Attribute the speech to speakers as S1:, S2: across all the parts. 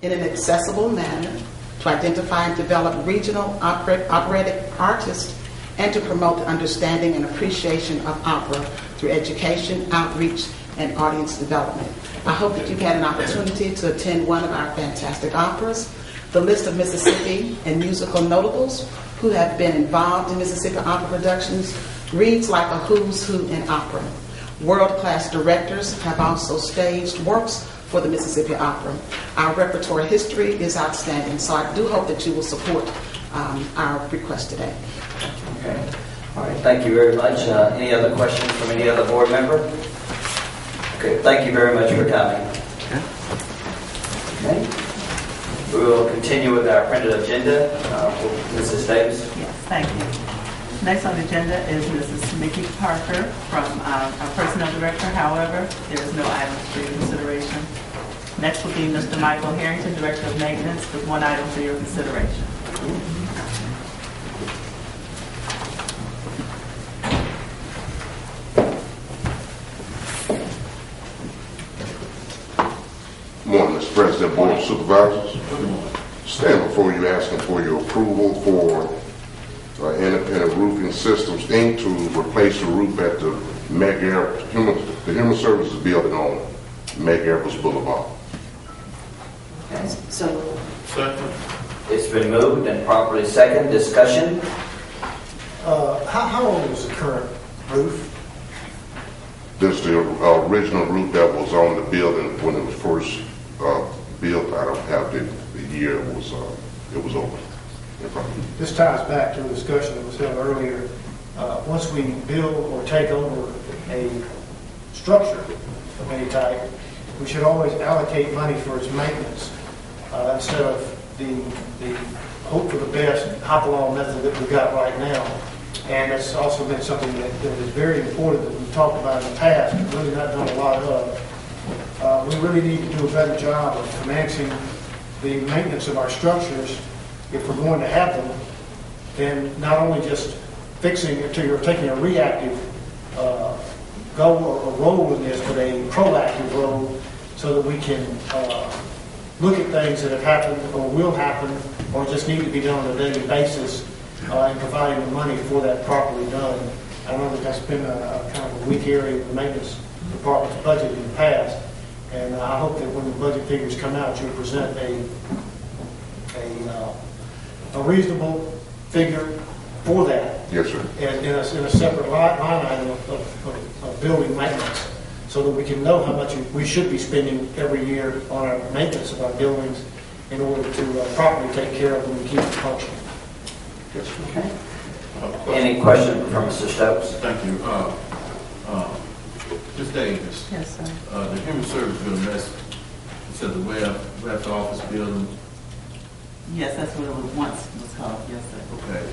S1: in an accessible manner to identify and develop regional operatic artists and to promote the understanding and appreciation of opera through education, outreach, and audience development. I hope that you've had an opportunity to attend one of our fantastic operas. The list of Mississippi and musical notables who have been involved in Mississippi opera productions reads like a who's who in opera. World-class directors have also staged works for the Mississippi Opera. Our repertoire history is outstanding, so I do hope that you will support our request today.
S2: Okay. All right. Thank you very much. Any other questions from any other board member? Okay. Thank you very much for coming. Okay. We will continue with our printed agenda. Mrs. Davis.
S3: Yes, thank you. Next on the agenda is Mrs. Mickey Parker from our Personnel Director. However, there is no item for your consideration. Next will be Mr. Michael Harrington, Director of Maintenance, with one item for your consideration.
S4: Good morning, Mr. President, Board of Supervisors. Stand before you asking for your approval for Independent Roofing Systems, Inc. to replace the roof at the Human Services Building on Meg Airbus Boulevard.
S2: Okay.
S5: So,
S6: Second.
S2: It's been moved and properly second. Discussion.
S6: How old is the current roof?
S4: This is the original roof that was on the building when it was first built. I don't have the year it was open.
S6: This ties back to a discussion that was held earlier. Once we build or take over a structure of any type, we should always allocate money for its maintenance instead of the hope for the best hop-along method that we've got right now. And that's also been something that is very important that we've talked about in the past, but really not done a lot of. We really need to do a better job of financing the maintenance of our structures if we're going to have them, then not only just fixing it or taking a reactive goal or role in this, but a proactive role so that we can look at things that have happened or will happen or just need to be done on a daily basis and providing the money for that properly done. I know that that's been a kind of a weak area of the maintenance department's budget in the past, and I hope that when the budget figures come out, you'll present a reasonable figure for that.
S4: Yes, sir.
S6: And in a separate line item of building maintenance, so that we can know how much we should be spending every year on our maintenance of our buildings in order to properly take care of them and keep them functioning.
S4: Yes, sir.
S2: Okay. Any question from Mr. Stokes?
S7: Thank you. Ms. Davis.
S3: Yes, sir.
S7: The Human Service Building, that's, you said the web office building.
S3: Yes, that's what it once was called. Yes, sir.
S7: Okay.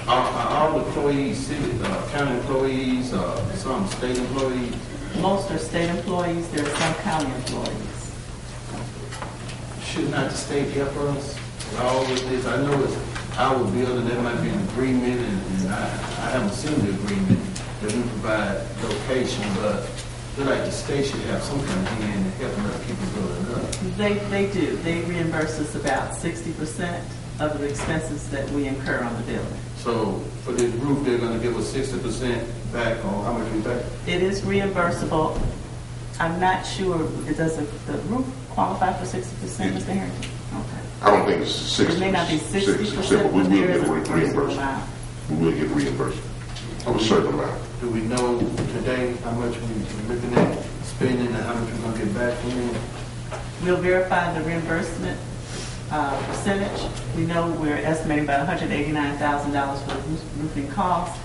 S7: Are all employees, city, county employees, some state employees?
S3: Most are state employees. There are some county employees.
S7: Should not the state help us with all of this? I know it's our building, there might be an agreement, and I haven't seen the agreement that we provide location, but I feel like the state should have some kind of hand in helping us keep it building up.
S3: They do. They reimburse us about 60% of the expenses that we incur on the building.
S7: So for this roof, they're going to give us 60% back on how much we pay?
S3: It is reimbursable. I'm not sure. Does the roof qualify for 60%, Mr. Harrington? Okay.
S4: I don't think it's 60%.
S3: It may not be 60%,
S4: but we
S3: but
S4: will
S3: there
S4: get
S3: is a
S4: reimbursed. We will get reimbursed of a certain amount.
S7: Do we know today how much we're looking at spending and how much we're going to get back from them?
S3: We'll verify the reimbursement percentage. We know we're estimating about $189,000 for the roofing costs,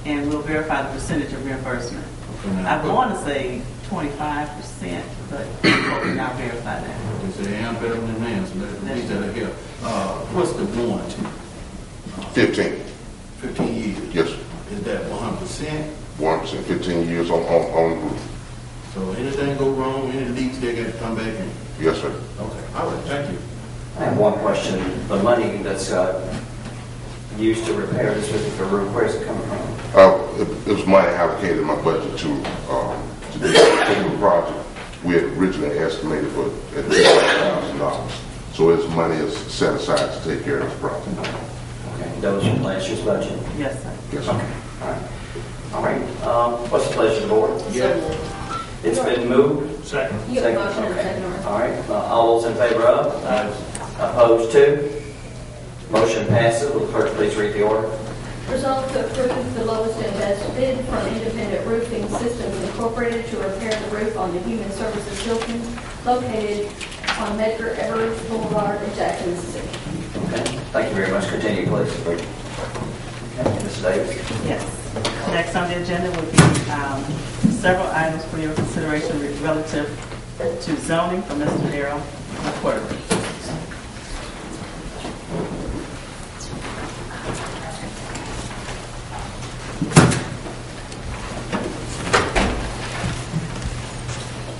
S3: and we'll verify the percentage of reimbursement.
S7: Okay,
S3: I want to say 25%, but we'll now verify that.
S7: They say, I'm better than man, so let's leave that here. What's the warranty? 15 years.
S4: Yes, sir.
S7: Is that 100%?
S4: 1%, 15 years on the roof.
S7: So anything go wrong, any leaks, they got to come back in?
S4: Yes, sir.
S7: Okay, all right, thank you.
S2: I have one question. The money that's used to repair this particular roof, where is it coming from?
S4: It was money allocated in my budget to do the project. We had originally estimated for at least So his money is set aside to take care of his property.
S2: Okay, that was from last year's budget?
S3: Yes, sir.
S4: Yes, sir.
S2: Okay, all right. All right, what's the pleasure of the board? It's been moved.
S6: Second.
S5: You have a motion and a second.
S2: All right, all those in favor of? Opposed to? Motion passes. Will the clerk please read the order?
S5: Resolved to approve the lowest and best bid from Independent Roofing Systems Incorporated to repair the roof on the Human Services Building located on Medgar Evers Boulevard in Jackson, Mississippi.
S2: Okay, thank you very much. Continue, please. Okay, Mrs. Davis.
S3: Yes. Next on the agenda would be several items for your consideration relative to zoning from Mr. Darrell McQuarrie.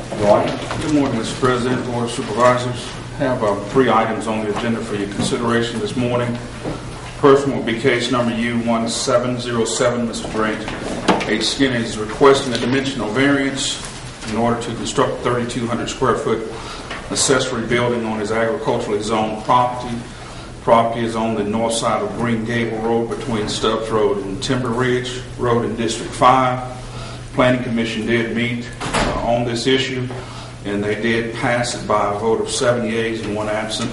S2: Good morning.
S8: Good morning, Mr. President, Board of Supervisors. I have 3 items on the agenda for your consideration this morning. First one will be case number U1707. Mr. Grant H. Skinner is requesting a dimensional variance in order to construct a 3,200 square foot accessory building on his agriculturally zoned property. Property is on the north side of Green Gable Road between Stubbs Road and Timber Ridge Road in District 5. Planning Commission did meet on this issue, and they did pass it by a vote of 7 yeas and 1 absent,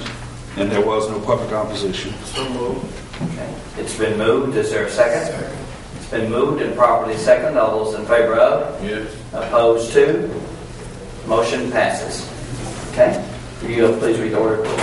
S8: and there was no public opposition.
S7: So moved.
S2: Okay, it's been moved. Is there a second? Second. It's been moved and properly second. All those in favor of?
S7: Yes.
S2: Opposed to? Motion passes. Okay, will you please read the order, please?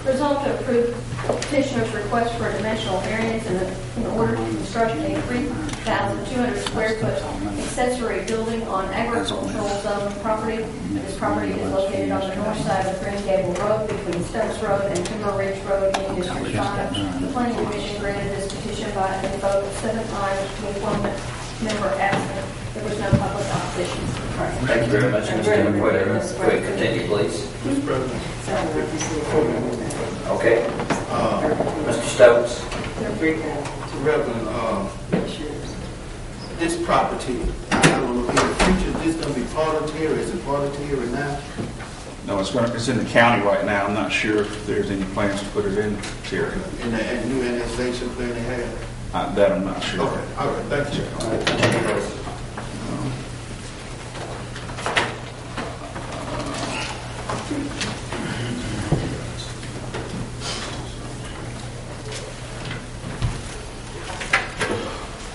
S5: Resolved to approve petitioner's request for a dimensional variance in order to construct a 3,200 square foot accessory building on agricultural zone property. This property is located on the north side of Green Gable Road between Stubbs Road and Timber Ridge Road in District 5. The Planning Commission granted this petition by a vote of 7 ayes with 1 member absent. There was no public opposition.
S2: Thank you very much, Mr. McQuarrie. Go ahead, continue, please.
S7: Mr. President.
S2: Okay. Mr. Stokes.
S7: Reverend, this property, I don't know, in the future, is this going to be part of Terry? Is it part of Terry now?
S8: No, it's in the county right now. I'm not sure if there's any plans to put it in Terry.
S7: In the new annexation plan they have?
S8: That I'm not sure.
S7: Okay, all right, thank you.
S2: All right, continue, please.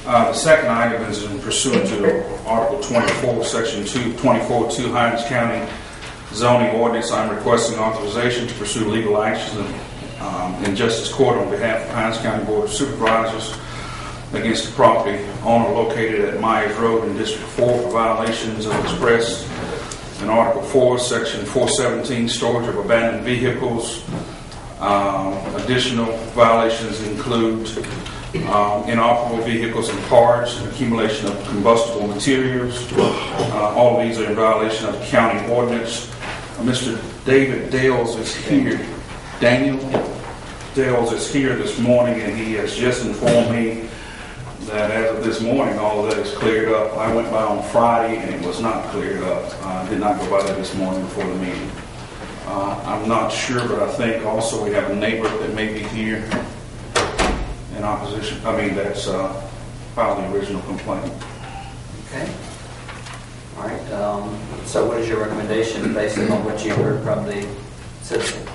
S8: The second item is in pursuant to Article 24, Section 24.2 Hinds County Zoning Ordinance. I'm requesting authorization to pursue legal action in Justice Court on behalf of Hinds County Board of Supervisors against the property owner located at Myers Road in District 4 for violations of expressed in Article 4, Section 417, storage of abandoned vehicles. Additional violations include inoperable vehicles and parts, accumulation of combustible materials. All of these are in violation of the county ordinance. Mr. David Dales is here. Daniel Dales is here this morning, and he has just informed me that as of this morning, all of that is cleared up. I went by on Friday, and it was not cleared up. I did not go by that this morning before the meeting. I'm not sure, but I think also we have a neighbor that may be here in opposition. That's filed the original complaint.
S2: Okay. All right. So what is your recommendation based on what you heard from the citizen?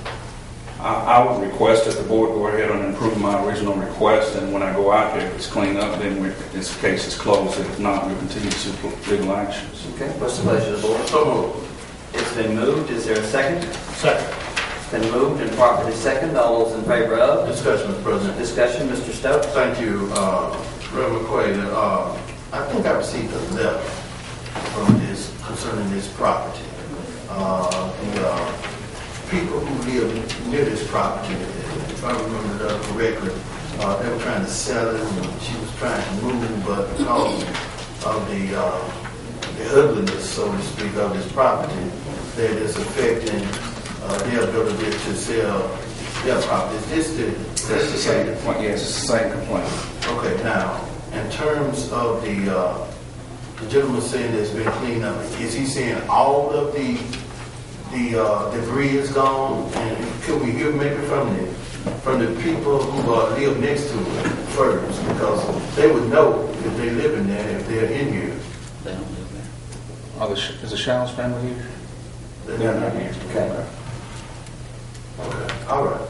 S8: I would request that the board go ahead and approve my original request, and when I go out there, if it's cleaned up, then this case is closed. If not, we'll continue to seek legal actions.
S2: Okay. What's the pleasure of the board?
S7: So moved.
S2: It's been moved. Is there a second?
S6: Second.
S2: It's been moved and properly second. All those in favor of?
S7: Discussion, Mr. President.
S2: Discussion, Mr. Stokes.
S7: Thank you, Reverend McQuarrie. I think I received a letter from concerning this property. The people who live near this property, if I remember that correctly, they were trying to sell it, and she was trying to move, but because of the ugliness, so to speak, of this property, that is affecting their ability to sell their property. Is this
S8: That's the same complaint. Yes, it's the same complaint.
S7: Okay, now, in terms of the gentleman saying that's been cleaned up, is he saying all of the debris is gone and could we hear maybe from the people who live next to it first? Because they would know if they live in there, if they're in here.
S2: They don't live there.
S8: Is the Shallow's family here?
S7: They're not here.
S2: Okay.
S7: Okay, all right.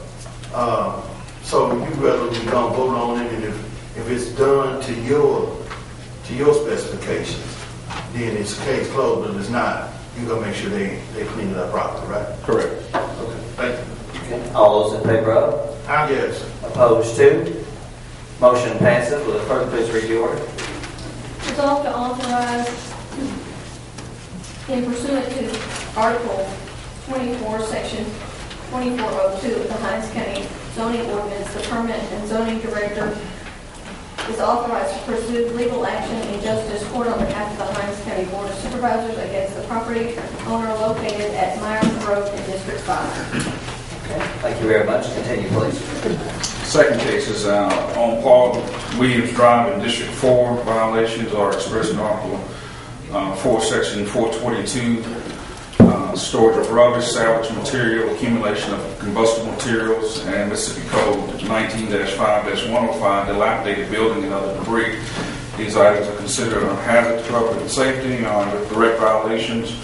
S7: So you rather we gonna vote on it, and if it's done to your specifications, then it's case closed. But if it's not, you gonna make sure they clean it up properly, right?
S8: Correct.
S7: Okay, thank you.
S2: Okay. All those in favor of?
S7: Yes.
S2: Opposed to? Motion passes. Will the clerk please read the order?
S5: Resolved to authorize, in pursuant to Article 24, Section 2402 of the Hinds County zoning ordinance, the permanent and zoning director is authorized to pursue legal action in justice court on behalf of the Hinds County Board of Supervisors against the property owner located at Myers Road in District 5.
S2: Okay. Thank you very much. Continue, please.
S8: Second case is on Paul Williams Drive in District 4. Violations are expressed in Article 4, Section 422. Storage of rubbish, salvage material, accumulation of combustible materials, and Mississippi Code 19-5-105, dilapidated building and other debris. These items are considered a hazard to public safety and are with direct violations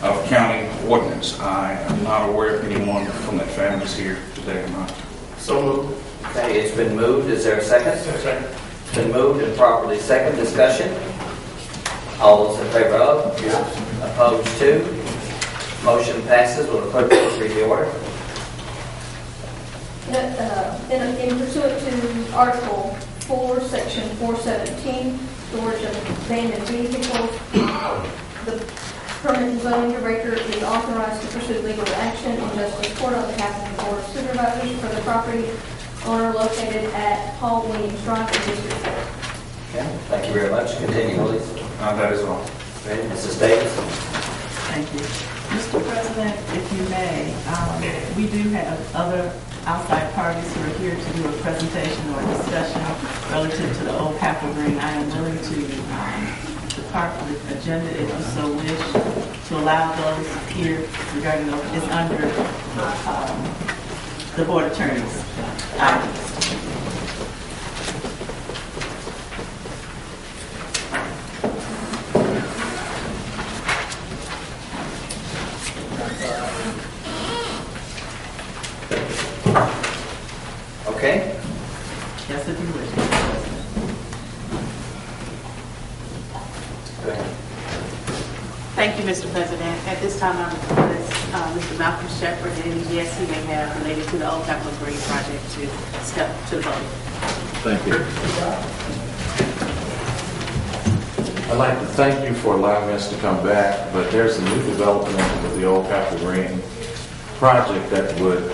S8: of county ordinance. I am not aware of anyone from that family is here today.
S7: So moved.
S2: Okay, it's been moved. Is there a second?
S7: Second.
S2: It's been moved and properly second. Discussion? All those in favor of?
S7: Yes.
S2: Opposed to? Motion passes. Will the clerk please read the order?
S5: In pursuant to Article 4, Section 417, storage of abandoned vehicles, the permanent zoning director is authorized to pursue legal action in justice court on behalf of the Board of Supervisors for the property owner located at Paul Williams Drive in District 4.
S2: Okay. Thank you very much. Continue, please.
S8: That is all.
S2: Ready? Mrs. Davis?
S3: Thank you. Mr. President, if you may, we do have other outside parties who are here to do a presentation or a discussion relative to the Old Capitol Green. I am willing to depart from the agenda if you so wish, to allow those here regarding those. It's under the Board Attorney's items.
S2: Okay.
S3: Yes, if you wish.
S2: Go ahead.
S9: Thank you, Mr. President. At this time, I request Mr. Malcolm Shepard and any guests he may have related to the Old Capitol Green project to step to the vote.
S10: Thank you. I'd like to thank you for allowing us to come back, but there's a new development with the Old Capitol Green project that would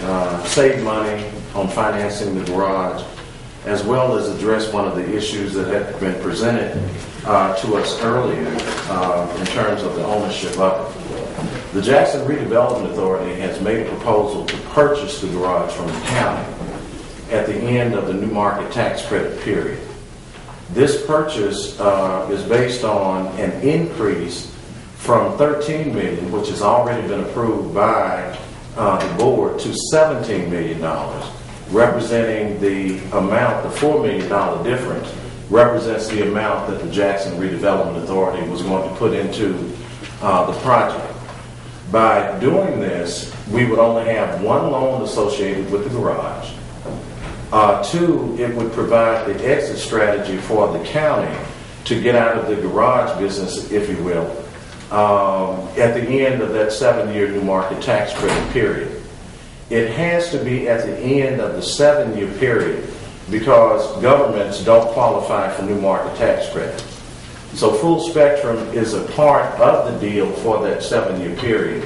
S10: save money on financing the garage, as well as address one of the issues that had been presented to us earlier in terms of the ownership of it. The Jackson Redevelopment Authority has made a proposal to purchase the garage from the county at the end of the new market tax credit period. This purchase is based on an increase from $13 million, which has already been approved by the board, to $17 million, representing the amount. The $4 million difference represents the amount that the Jackson Redevelopment Authority was going to put into the project. By doing this, we would only have one loan associated with the garage. Two, it would provide the exit strategy for the county to get out of the garage business, if you will, at the end of that 7-year new market tax credit period. It has to be at the end of the 7-year period because governments don't qualify for new market tax credit. So full spectrum is a part of the deal for that 7-year period.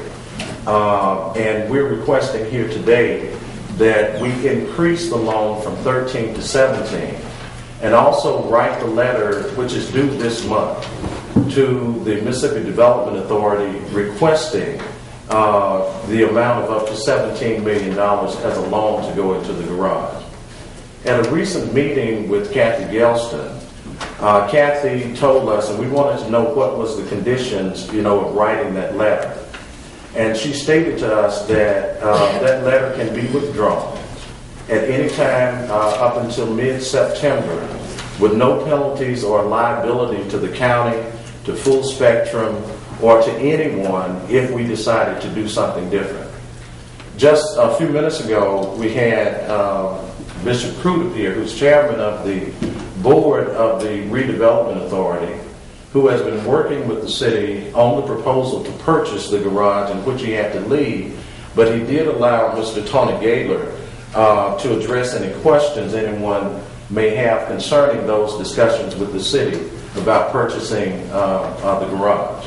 S10: And we're requesting here today that we increase the loan from 13 to 17 and also write the letter, which is due this month, to the Mississippi Development Authority requesting the amount of up to $17 million as a loan to go into the garage. At a recent meeting with Kathy Gelston, Kathy told us, and we wanted to know what was the conditions, of writing that letter. And she stated to us that that letter can be withdrawn at any time up until mid-September with no penalties or liability to the county, to Full Spectrum, or to anyone if we decided to do something different. Just a few minutes ago, we had Bishop Crude here, who's chairman of the board of the Redevelopment Authority, who has been working with the city on the proposal to purchase the garage, in which he had to leave, but he did allow Mr. Tony Gaylor to address any questions anyone may have concerning those discussions with the city about purchasing the garage.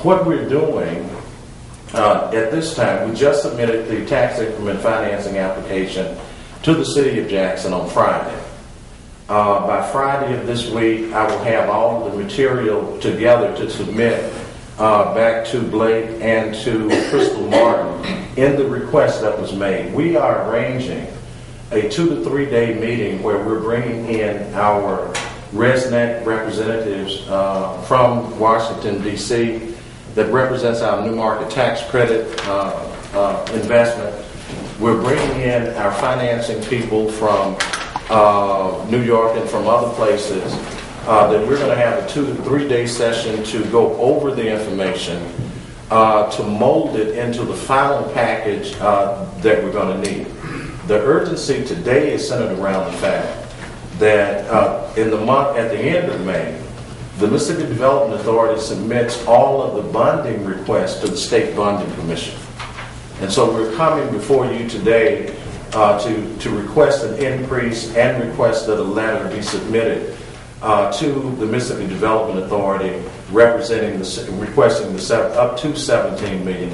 S10: What we're doing at this time, we just submitted the tax increment financing application to the city of Jackson on Friday. By Friday of this week, I will have all of the material together to submit back to Blake and to Crystal Martin in the request that was made. We are arranging a 2 to 3 day meeting where we're bringing in our resident representatives from Washington, D.C. that represents our new market tax credit investment. We're bringing in our financing people from New York and from other places. That we're going to have a 2 to 3 day session to go over the information to mold it into the final package that we're going to need. The urgency today is centered around the fact that in the month, at the end of May, the Mississippi Development Authority submits all of the bonding requests to the State Bonding Commission. And so we're coming before you today to request an increase and request that a letter be submitted to the Mississippi Development Authority representing requesting up to $17 million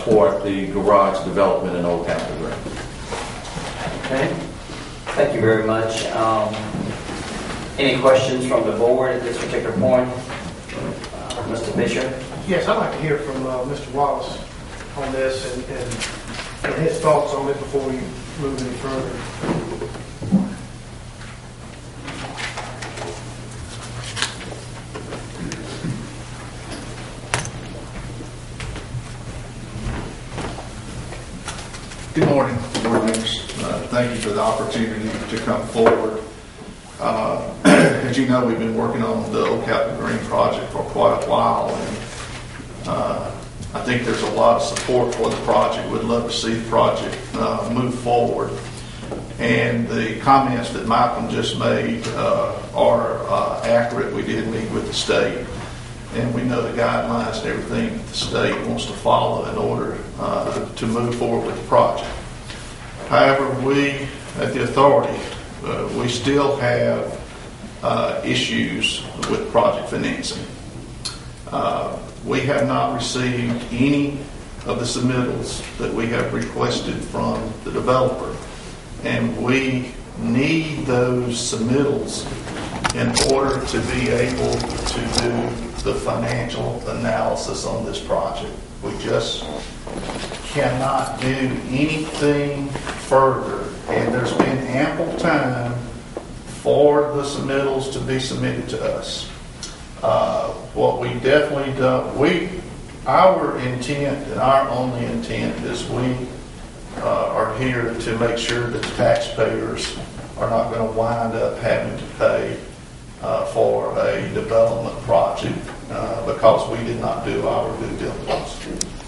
S10: toward the garage development in Old Capitol Green.
S2: Okay. Thank you very much. Any questions from the board at this particular point? Mr. Bishop?
S6: Yes, I'd like to hear from Mr. Wallace on this and his thoughts on it before we move any further.
S11: Good morning, board members. Thank you for the opportunity to come forward. As you know, we've been working on the Old Capitol Green project for quite a while, and I think there's a lot of support for the project. We'd love to see the project move forward. And the comments that Malcolm just made are accurate. We did meet with the state, and we know the guidelines and everything that the state wants to follow in order to move forward with the project. However, we at the authority, we still have issues with project financing. We have not received any of the submittals that we have requested from the developer, and we need those submittals in order to be able to do the financial analysis on this project. We just cannot do anything further, and there's been ample time for the submittals to be submitted to us. What we definitely don't, our intent and our only intent is we are here to make sure that the taxpayers are not going to wind up having to pay for a development project because we did not do our due diligence.